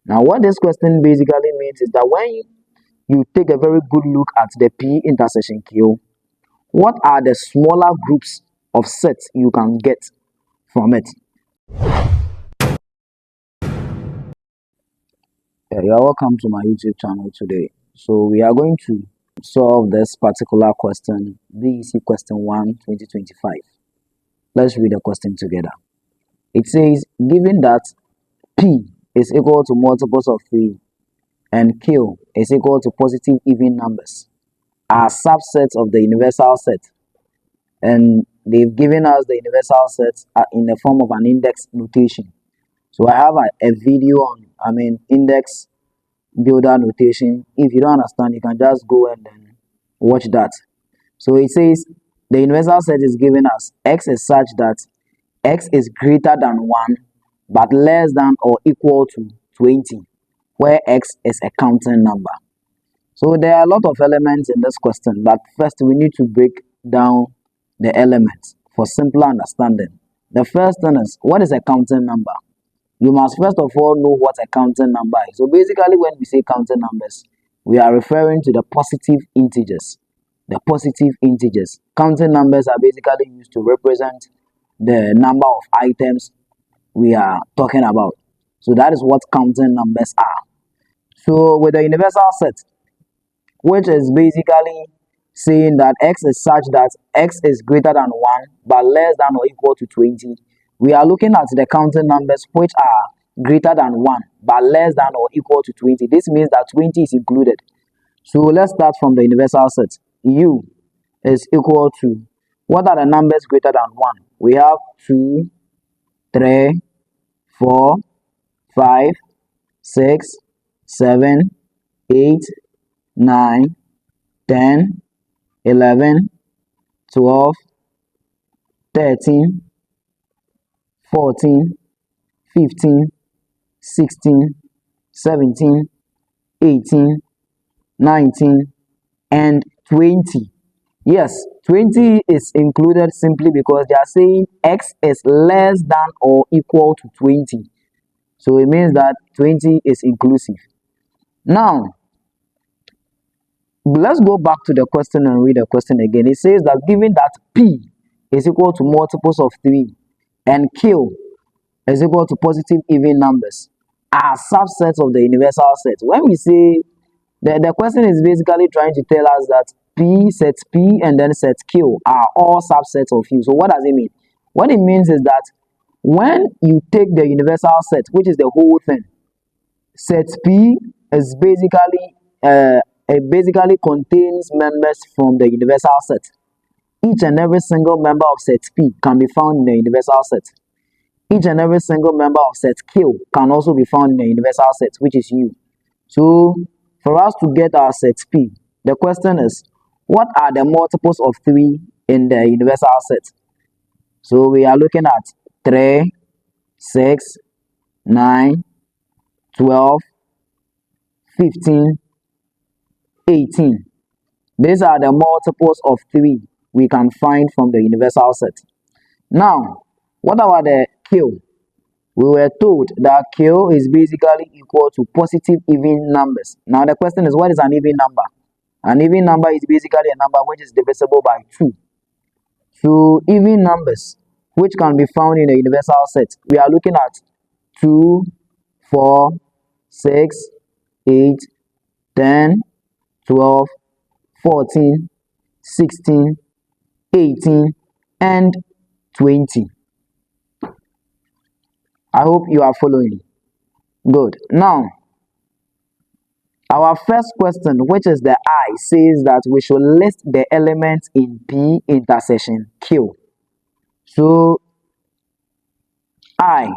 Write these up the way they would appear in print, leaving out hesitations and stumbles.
Now, what this question basically means is that when you take a very good look at the P intersection Q, what are the smaller groups of sets you can get from it? You're welcome to my YouTube channel today. So we are going to solve this particular question, BECE question 1 2025. Let's read the question together. It says, given that P is equal to multiples of 3 and Q is equal to positive even numbers, are subsets of the universal set, and they've given us the universal sets in the form of an index notation. So I have a video on, index builder notation. If you don't understand, you can just go and then watch that. So it says the universal set is given as x is such that x is greater than 1 but less than or equal to 20, where x is a counting number. So there are a lot of elements in this question, but first we need to break down the elements for simpler understanding. The first thing is, what is a counting number? You must first of all know what a counting number is. So basically, when we say counting numbers, we are referring to the positive integers. The positive integers. Counting numbers are basically used to represent the number of items we are talking about. So that is what counting numbers are. So with the universal set, which is basically saying that x is such that x is greater than 1 but less than or equal to 20, we are looking at the counting numbers which are greater than 1 but less than or equal to 20. This means that 20 is included. So let's start from the universal set. U is equal to, what are the numbers greater than 1? We have 2, 3, 4, 5, 6, 7, 8, 9, 10, 11, 12, 13, 14, 15, 16, 17, 18, 19, and 20. Yes, 20 is included simply because they are saying x is less than or equal to 20. So it means that 20 is inclusive. Now, let's go back to the question and read the question again. It says that given that P is equal to multiples of 3 and Q is equal to positive even numbers, are subsets of the universal set. When we say, the question is basically trying to tell us that P, set P, and then set Q are all subsets of U. So what does it mean? What it means is that when you take the universal set, which is the whole thing, set P is basically it basically contains members from the universal set. Each and every single member of set P can be found in the universal set. Each and every single member of set Q can also be found in the universal set, which is U. So for us to get our set P, the question is, what are the multiples of 3 in the universal set? So we are looking at 3, 6, 9, 12, 15, 18. These are the multiples of 3 we can find from the universal set. Now, what about the Q? We were told that Q is basically equal to positive even numbers. Now the question is, what is an even number? An even number is basically a number which is divisible by 2. So even numbers which can be found in the universal set, we are looking at 2, 4, 6, 8, 10, 12, 14, 16, 18, and 20. I hope you are following. Good. Now, our first question, which is the I, says that we should list the elements in P intersection Q. So, I,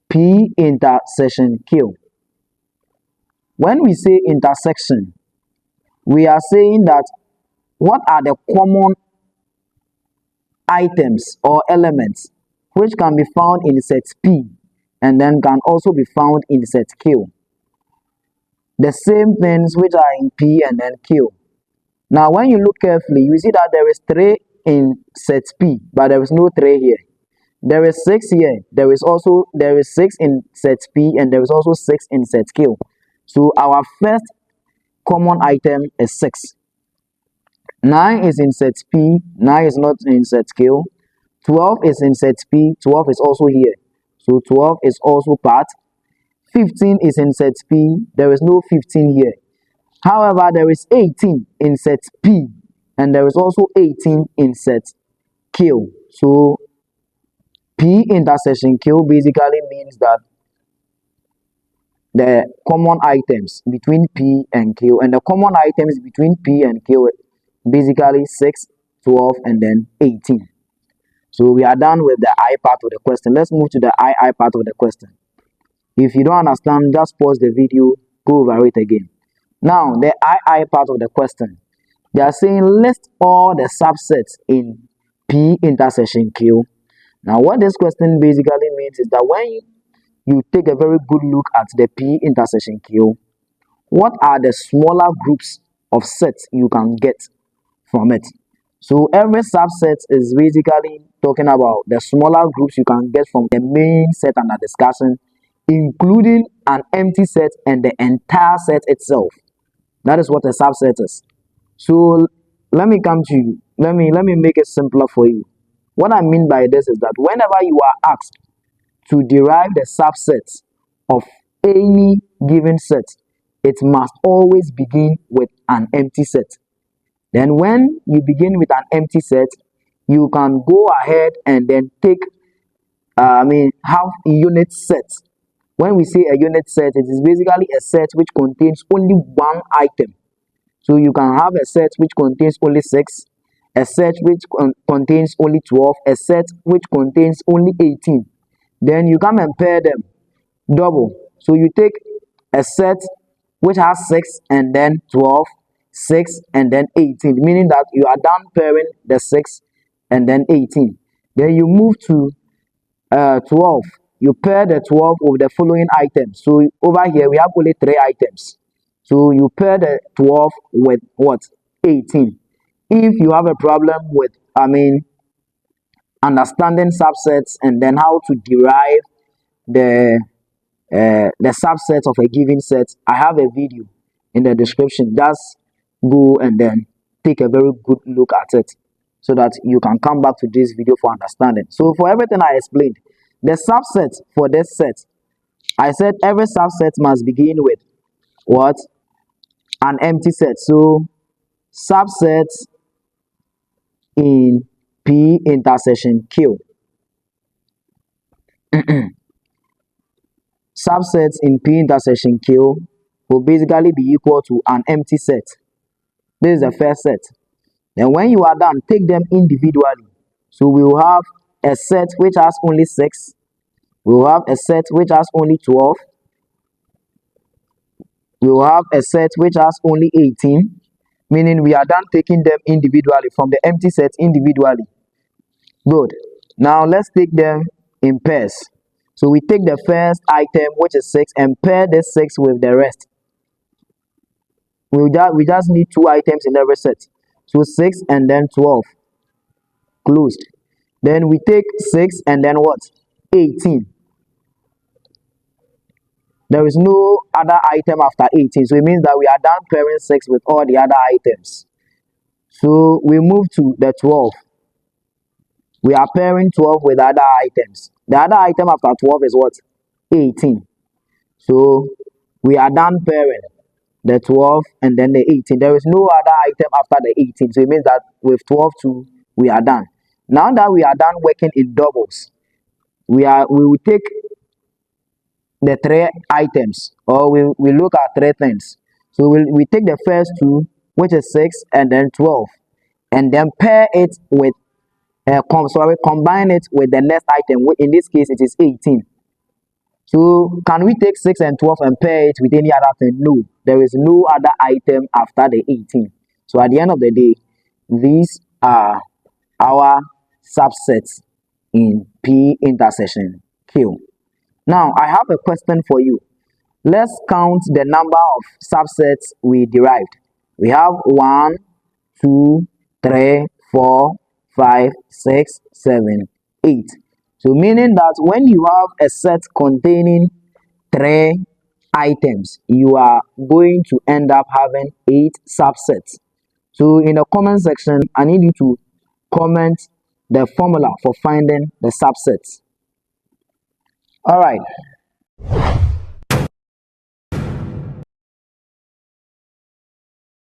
P intersection Q. When we say intersection, we are saying that what are the common items or elements which can be found in set P and then can also be found in set Q. The same things which are in P and then Q. Now when you look carefully, you see that there is 3 in set P, but there is no 3 here. There is 6 here. There is 6 in set P, and there is also 6 in set Q. So our first common item is 6. 9 is in set P, 9 is not in set Q. 12 is in set P, 12 is also here. So 12 is also part. 15 is in set P, there is no 15 here. However, there is 18 in set P, and there is also 18 in set Q. So P intersection Q basically means that the common items between P and Q, and the common items between P and Q basically 6, 12, and then 18. So we are done with the I part of the question. Let's move to the I part of the question. If you don't understand, just pause the video, go over it again. Now, the I part of the question, they are saying list all the subsets in P intersection Q. Now, what this question basically means is that when you take a very good look at the P intersection Q, what are the smaller groups of sets you can get from it? So every subset is basically talking about the smaller groups you can get from the main set under discussion, including an empty set and the entire set itself. That is what a subset is. So let me come to you. Let me make it simpler for you. What I mean by this is that whenever you are asked to derive the subsets of any given set, it must always begin with an empty set. Then when you begin with an empty set, you can go ahead and then take have unit sets. When we say a unit set, it is basically a set which contains only one item. So you can have a set which contains only 6, a set which contains only 12, a set which contains only 18. Then you come and pair them double. So you take a set which has 6 and then 12, 6 and then 18, meaning that you are done pairing the 6 and then 18. Then you move to 12. You pair the 12 with the following items. So over here we have only 3 items. So you pair the 12 with what? 18. If you have a problem with, understanding subsets and then how to derive the subsets of a given set, I have a video in the description. Just go and then take a very good look at it so that you can come back to this video for understanding. So for everything I explained, the subset for this set, I said every subset must begin with what? An empty set. So subsets in P intersection Q. Subsets in P intersection Q will basically be equal to an empty set. This is the first set. Then when you are done, take them individually. So we will have a set which has only 6. We will have a set which has only 12. We will have a set which has only 18. Meaning we are done taking them individually from the empty set individually. Good. Now let's take them in pairs. So we take the first item, which is 6, and pair this 6 with the rest. We just need 2 items in every set. So 6 and then 12. Closed. Then we take 6 and then what? 18. There is no other item after 18. So it means that we are done pairing 6 with all the other items. So we move to the 12. We are pairing 12 with other items. The other item after 12 is what? 18. So we are done pairing the 12 and then the 18. There is no other item after the 18. So it means that with 12 too, we are done. Now that we are done working in doubles, we will take the 3 items, or we look at 3 things. So we take the first 2, which is 6 and then 12, and then pair it with combine it with the next item. In this case, it is 18. So can we take 6 and 12 and pair it with any other thing? No, there is no other item after the 18. So at the end of the day, these are our subsets in P intersection Q. Now I have a question for you. Let's count the number of subsets we derived. We have 1, 2, 3, 4, 5, 6, 7, 8. So meaning that when you have a set containing 3 items, you are going to end up having 8 subsets. So in the comment section, I need you to comment the formula for finding the subsets. All right.